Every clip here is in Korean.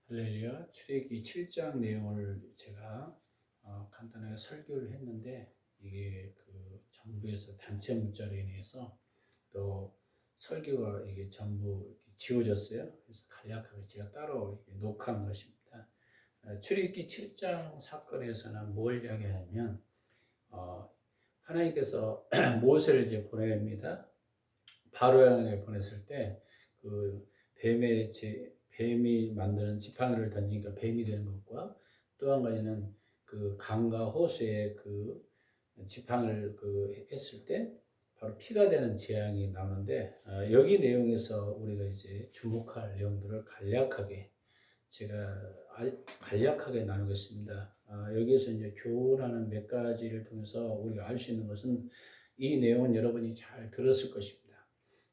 할렐루야. 출애굽기 7장 내용을 제가 간단하게 설교를 했는데 이게 그 정부에서 단체 문자로 인해서 또 설교가 이게 전부 이렇게 지워졌어요. 그래서 간략하게 제가 따로 녹화한 것입니다. 출애굽기 7장 사건에서는 뭘 이야기하냐면 하나님께서 모세를 이제 보냅니다. 바로에게 보냈을 때 그 뱀이 만드는 지팡이를 던지니까 뱀이 되는 것과 또 한 가지는 그 강과 호수에 그 지팡이를 했을 때 바로 피가 되는 재앙이 나오는데 여기 내용에서 우리가 이제 주목할 내용들을 간략하게 제가 간략하게 나누겠습니다. 여기에서 이제 교훈하는 몇 가지를 통해서 우리가 알 수 있는 것은 이 내용은 여러분이 잘 들었을 것입니다.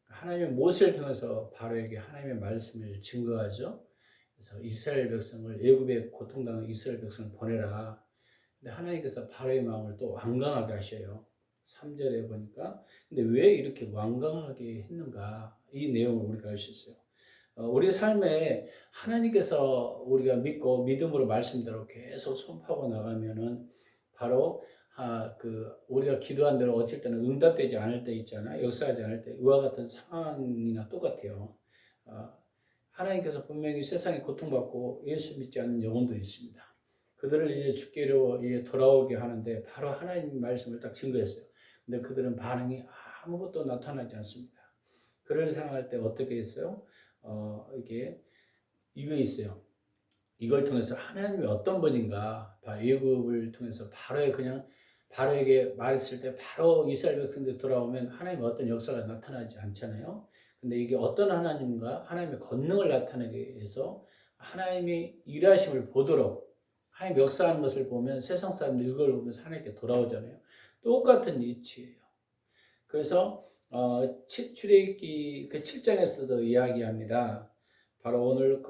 하나님의 모세를 통해서 바로에게 하나님의 말씀을 증거하죠. 그래서 이스라엘 백성을 애굽에 고통당한 이스라엘 백성을 보내라. 근데 하나님께서 바로의 마음을 또 완강하게 하셔요. 3절에 보니까 근데 왜 이렇게 완강하게 했는가? 이 내용을 우리가 알 수 있어요. 우리 삶에 하나님께서 우리가 믿고 믿음으로 말씀대로 계속 선포하고 나가면은 바로 우리가 기도한 대로 어쩔 때는 응답되지 않을 때 있잖아요. 역사하지 않을 때 이와 같은 상황이나 똑같아요. 하나님께서 분명히 세상에 고통받고 예수 믿지 않는 영혼도 있습니다. 그들을 이제 주께로 돌아오게 하는데 바로 하나님 말씀을 딱 증거했어요. 근데 그들은 반응이 아무것도 나타나지 않습니다. 그를 생각할 때 어떻게 했어요? 이게 이거 있어요. 이걸 통해서 하나님이 어떤 분인가, 애굽을 통해서 바로에게 말했을 때 바로 이스라엘 백성들이 돌아오면 하나님의 어떤 역사가 나타나지 않잖아요. 근데 이게 어떤 하나님인가, 하나님의 권능을 나타내기 위해서 하나님이 일하심을 보도록 하나님 역사하는 것을 보면 세상 사람들이 이걸 보면서 하나님께 돌아오잖아요. 똑같은 이치예요. 그래서 출애굽기 그 7장에서도 이야기합니다. 바로 오늘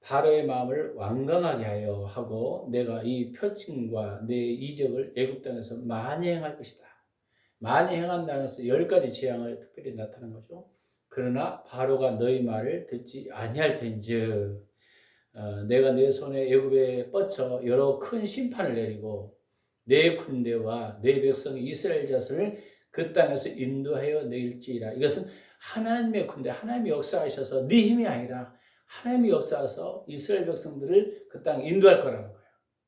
바로의 마음을 완강하게 하여 하고 내가 이 표징과 내 이적을 애굽 땅에서 많이 행할 것이다. 많이 행한다는 것은 10가지 재앙을 특별히 나타낸 거죠. 그러나 바로가 너희 말을 듣지 아니할 텐즉 내가 내 손에 애굽에 뻗쳐 여러 큰 심판을 내리고 내 군대와 내 백성 이스라엘 자손을 그 땅에서 인도하여 내일지이라. 이것은 하나님의 군대, 하나님이 역사하셔서 네 힘이 아니라 하나님이 역사하셔서 이스라엘 백성들을 그 땅에 인도할 거라는 거예요.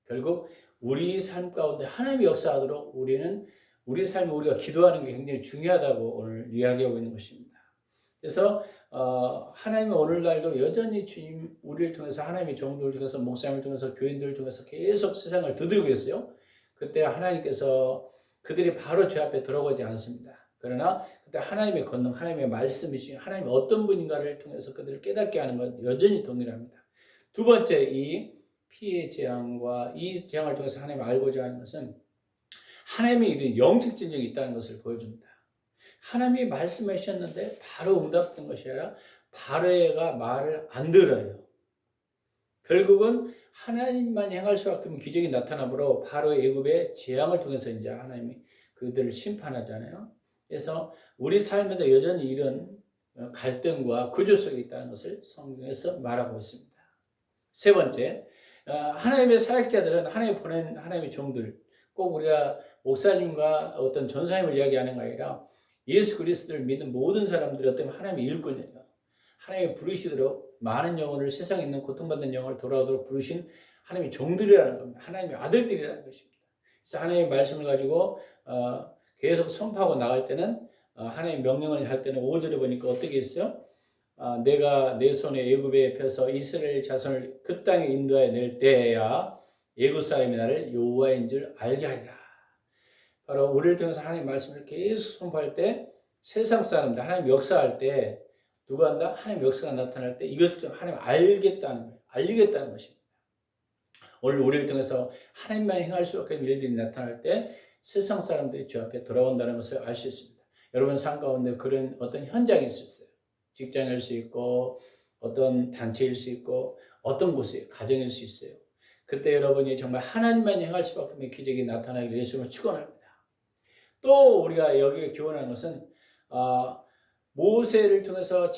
결국 우리 삶 가운데 하나님이 역사하도록 우리 삶에 우리가 기도하는 게 굉장히 중요하다고 오늘 이야기하고 있는 것입니다. 그래서 하나님은 오늘날도 여전히 주님 우리를 통해서 하나님의 종들을 통해서 목사님을 통해서 교인들을 통해서 계속 세상을 두드리고 있어요. 그때 하나님께서 그들이 바로 제 앞에 들어오지 않습니다. 그러나 그때 하나님의 권능, 하나님의 말씀이신 하나님이 어떤 분인가를 통해서 그들을 깨닫게 하는 건 여전히 동일합니다. 두 번째, 이 피해 재앙과 이 재앙을 통해서 하나님을 알고자 하는 것은 하나님의 이런 영적 진정이 있다는 것을 보여줍니다. 하나님이 말씀하셨는데 바로 응답된 것이 아니라 바로가 말을 안 들어요. 결국은 하나님만 행할 수밖에 없는 기적이 나타나므로 바로 애굽의 재앙을 통해서 이제 하나님이 그들을 심판하잖아요. 그래서 우리 삶에도 여전히 이런 갈등과 구조 속에 있다는 것을 성경에서 말하고 있습니다. 세 번째, 하나님의 사역자들은 하나님 보낸 하나님의 종들, 꼭 우리가 목사님과 어떤 전사님을 이야기하는 게 아니라 예수 그리스도를 믿는 모든 사람들이 어떤 하나님의 일꾼이에요. 하나님이 부르시도록 많은 영혼을 세상에 있는 고통받는 영혼을 돌아오도록 부르신 하나님의 종들이라는 겁니다. 하나님의 아들들이라는 것입니다. 그래서 하나님의 말씀을 가지고 계속 선포하고 나갈 때는 하나님의 명령을 할 때는 5절에 보니까 어떻게 했어요? 내가 내 손에 애굽에 펴서 이스라엘 자손을 그 땅에 인도하여 낼 때야 애굽 사람이 나를 여호와인 줄 알게 하리라. 바로 우리를 통해서 하나님의 말씀을 계속 선포할 때 세상 사람들 하나님 역사할 때 누가 한다? 하나님 역사가 나타날 때 이것을 하나님 알겠다는 거예요. 알리겠다는 것입니다. 오늘 우리를 통해서 하나님만 행할 수 없는 일들이 나타날 때 세상 사람들이 주 앞에 돌아온다는 것을 알 수 있습니다. 여러분 삶 가운데 그런 어떤 현장이 있을 수 있어요. 직장일 수 있고 어떤 단체일 수 있고 어떤 곳에 가정일 수 있어요. 그때 여러분이 정말 하나님만 행할 수밖에 없는 기적이 나타나기를 예수님을 축원합니다. 또 우리가 여기에 교훈하는 것은 모세를 통해서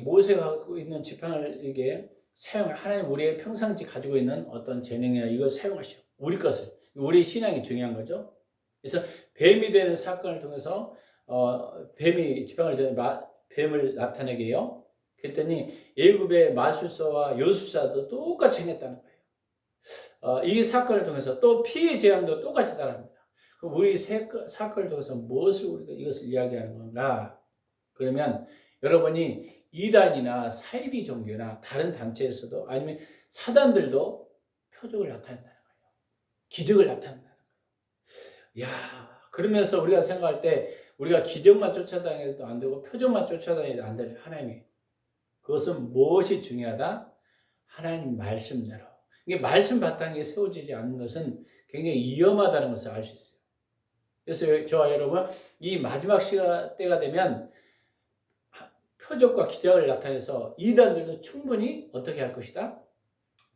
모세가 갖고 있는 지팡이를 이게 하나님 우리의 평상시 가지고 있는 어떤 재능이나 이걸 사용하시오. 우리 것을. 우리 신앙이 중요한 거죠. 그래서 뱀이 되는 사건을 통해서 뱀이 뱀을 나타내게 해요. 그랬더니 애굽의 마술사와 요술사도 똑같이 행했다는 거예요. 이 사건을 통해서 또 피해 재앙도 똑같이 따릅니다. 그럼 우리 사건을 통해서 무엇을 우리가 이것을 이야기하는 건가? 그러면 여러분이 이단이나 사이비 종교나 다른 단체에서도 아니면 사단들도 표적을 나타낸다는 거예요. 기적을 나타낸다는 거예요. 그러면서 우리가 생각할 때 우리가 기적만 쫓아다녀도 안 되고 표적만 쫓아다녀도 안 되는 하나님이 그것은 무엇이 중요하다? 하나님 말씀대로. 이게 말씀 바탕에 세워지지 않는 것은 굉장히 위험하다는 것을 알 수 있어요. 그래서 저와 여러분 이 마지막 시간 때가 되면 표적과 기적을 나타내서 이단들도 충분히 어떻게 할 것이다?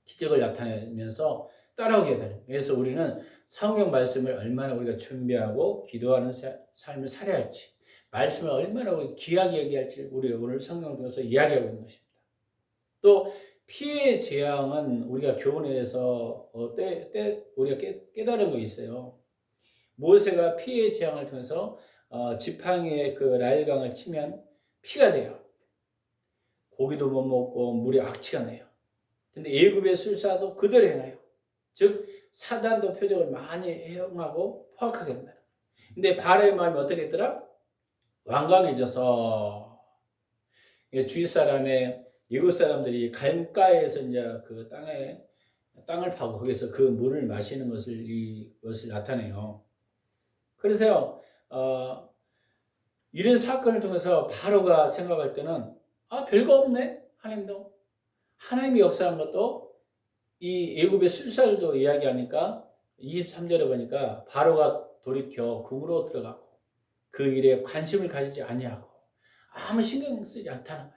기적을 나타내면서 따라오게 되는. 그래서 우리는 성경 말씀을 얼마나 우리가 준비하고 기도하는 삶을 살아야 할지, 말씀을 얼마나 우리 귀하게 얘기할지 우리 오늘 성경을 통해서 이야기하고 있는 것입니다. 또 피해 재앙은 우리가 교훈에서 우리가 깨달은 거 있어요. 모세가 피해 재앙을 통해서 지팡이에 그 나일강을 치면 피가 돼요. 고기도 못 먹고 물이 악취가 나요. 근데 애굽의 술사도 그대로 행해요. 즉 사단도 표적을 많이 행하고 포악하게 된다. 근데 바로의 마음이 어떻게 했더라? 완강해져서 주위 사람의 애굽 사람들이 강가에서 이제 그 땅을 파고 거기서 그 물을 마시는 이것을 나타내요. 그래서 이런 사건을 통해서 바로가 생각할 때는 별거 없네. 하나님이 역사한 것도 이 애굽의 술사들도 이야기하니까 23절에 보니까 바로가 돌이켜 궁으로 들어가고 그 일에 관심을 가지지 아니하고 아무 신경 쓰지 않다는 거예요.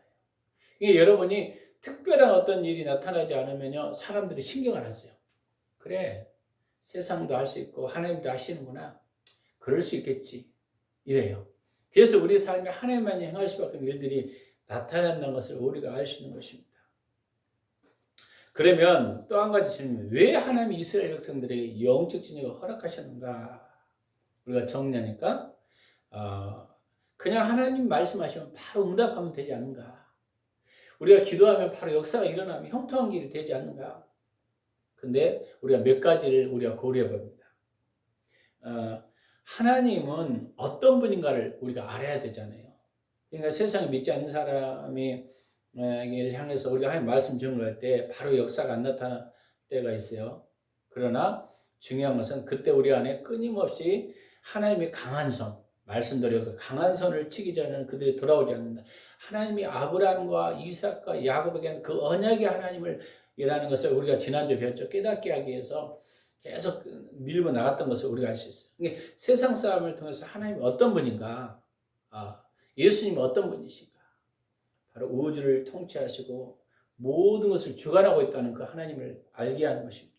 이게 여러분이 특별한 어떤 일이 나타나지 않으면요 사람들이 신경을 안 써요. 그래 세상도 할 수 있고 하나님도 하시는구나. 그럴 수 있겠지. 이래요. 그래서 우리 삶에 하나님만이 행할 수밖에 없는 일들이 나타난다는 것을 우리가 알 수 있는 것입니다. 그러면 또 한 가지 질문. 왜 하나님이 이스라엘 백성들에게 영적 진역을 허락하셨는가? 우리가 정리하니까 그냥 하나님 말씀하시면 바로 응답하면 되지 않는가? 우리가 기도하면 바로 역사가 일어나면 형통한 길이 되지 않는가? 근데 우리가 몇 가지를 우리가 고려해 봅니다. 하나님은 어떤 분인가를 우리가 알아야 되잖아요. 그러니까 세상에 믿지 않는 사람이 향해서 우리가 하나님 말씀 전할 때 바로 역사가 안 나타날 때가 있어요. 그러나 중요한 것은 그때 우리 안에 끊임없이 하나님의 강한 손, 말씀대로 역사 강한 손을 치기 전에는 그들이 돌아오지 않는다. 하나님이 아브라함과 이삭과 야곱에게 한 그 언약의 하나님을 이라는 것을 우리가 지난주에 배웠죠. 깨닫게 하기 위해서 계속 밀고 나갔던 것을 우리가 알 수 있어요. 그러니까 세상 싸움을 통해서 하나님이 어떤 분인가? 예수님이 어떤 분이신가? 바로 우주를 통치하시고 모든 것을 주관하고 있다는 그 하나님을 알게 하는 것입니다.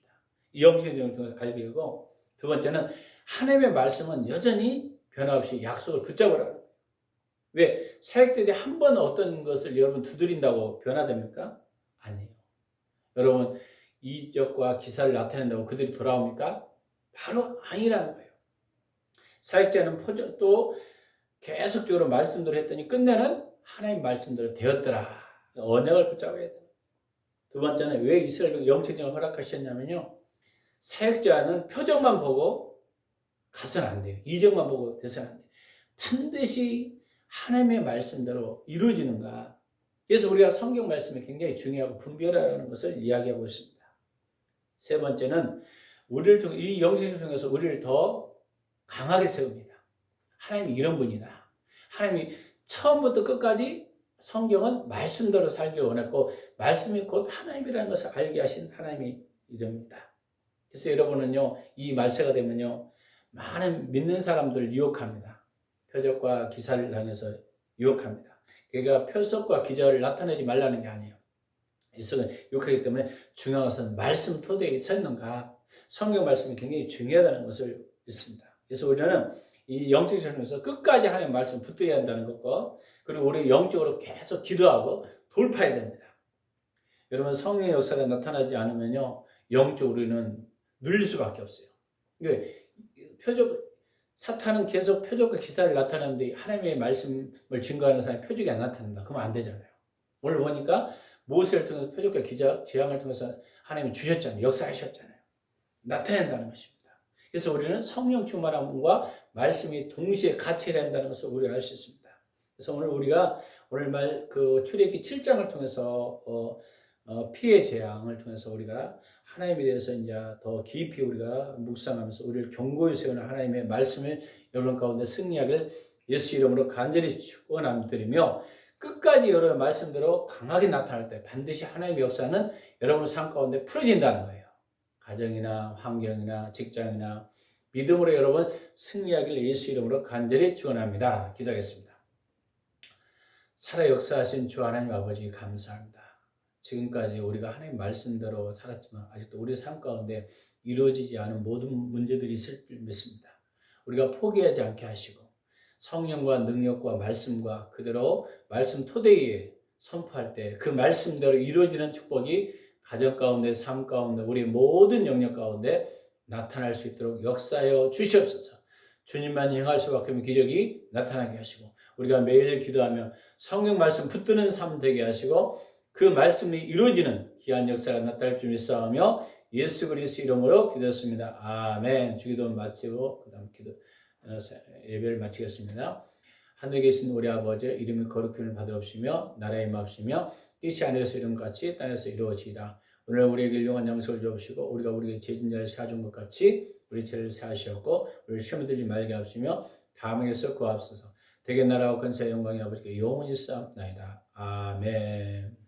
이 영생적을 통해서 알게 하고 두 번째는 하나님의 말씀은 여전히 변함없이 약속을 붙잡으라는 거예요. 왜? 사역들이 한 번 어떤 것을 여러분 두드린다고 변화됩니까? 아니에요. 여러분 이적과 기사를 나타낸다고 그들이 돌아옵니까? 바로 아니라는 거예요. 사역자는 또 계속적으로 말씀대로 했더니 끝내는 하나님 말씀대로 되었더라. 언약을 붙잡아야 돼요. 두 번째는 왜 이스라엘 영적증을 허락하셨냐면요. 사역자는 표적만 보고 가서는 안 돼요. 이적만 보고 돼서는 안 돼요. 반드시 하나님의 말씀대로 이루어지는가. 그래서 우리가 성경 말씀이 굉장히 중요하고 분별하라는 것을 이야기하고 있습니다. 세 번째는 우리를 통해 이 영생을 통해서 우리를 더 강하게 세웁니다. 하나님이 이런 분이다. 하나님이 처음부터 끝까지 성경은 말씀대로 살기를 원했고 말씀이 곧 하나님이라는 것을 알게 하신 하나님이 이릅니다. 그래서 여러분은요 이 말세가 되면요 많은 믿는 사람들을 유혹합니다. 표적과 기사를 당해서 유혹합니다. 그러니까 표적과 기사를 나타내지 말라는 게 아니에요. 이것은 유혹하기 때문에 중요한 것은 말씀 토대에 섰는가. 성경 말씀이 굉장히 중요하다는 것을 믿습니다. 그래서 우리는 이 영적 전에서 끝까지 하나님 말씀 붙들어야 한다는 것과 그리고 우리 영적으로 계속 기도하고 돌파해야 됩니다. 여러분 성령의 역사가 나타나지 않으면요 영적으로는 눌릴 수밖에 없어요. 그러니까 사탄은 계속 표적과 기사를 나타내는데 하나님의 말씀을 증거하는 사람이 표적이 안 나타난다. 그러면 안 되잖아요. 오늘 보니까 모세를 통해서 표적과 기자, 재앙을 통해서 하나님이 주셨잖아요. 역사하셨잖아요. 나타낸다는 것입니다. 그래서 우리는 성령 충만함과 말씀이 동시에 같이 된다는 것을 우리가 알 수 있습니다. 그래서 오늘 출애굽기 7장을 통해서 피해 재앙을 통해서 우리가 하나님에 대해서 이제 더 깊이 우리가 묵상하면서 우리를 견고히 세우는 하나님의 말씀을 여러분 가운데 승리하길 예수 이름으로 간절히 축원드리며 끝까지 여러분 말씀대로 강하게 나타날 때 반드시 하나님의 역사는 여러분 삶 가운데 풀어진다는 거예요. 가정이나 환경이나 직장이나 믿음으로 여러분 승리하길 예수 이름으로 간절히 축원합니다. 기도하겠습니다. 살아 역사하신 주 하나님 아버지 감사합니다. 지금까지 우리가 하나님 말씀대로 살았지만 아직도 우리 삶 가운데 이루어지지 않은 모든 문제들이 있을 줄 믿습니다. 우리가 포기하지 않게 하시고 성령과 능력과 말씀과 그대로 말씀 토대에 선포할 때 그 말씀대로 이루어지는 축복이 가정 가운데 삶 가운데 우리 모든 영역 가운데 나타날 수 있도록 역사하여 주시옵소서. 주님만 행할 수밖에 없는 기적이 나타나게 하시고 우리가 매일 기도하며 성령 말씀 붙드는 삶 되게 하시고 그 말씀이 이루어지는 귀한 역사가 나타날 줄 믿사오며 예수 그리스도 이름으로 기도했습니다. 아멘. 주기도 마치고 그다음 예배를 마치겠습니다. 하늘에 계신 우리 아버지 이름이 거룩함을 받아옵시며 나라의 임하옵시며 뜻이 하늘에서 이룬같이 땅에서 이루어지이다. 오늘 우리에게 일용할 양식을 주옵시고 우리가 우리에게 죄진 자를 사준 것 같이 우리 죄를 사하시옵고 우리를 시험에 들지 말게 하옵시며 다음에서 구하옵소서. 대개 나라와 권세 영광이 아버지께 영원히 쌓옵나이다. 아멘.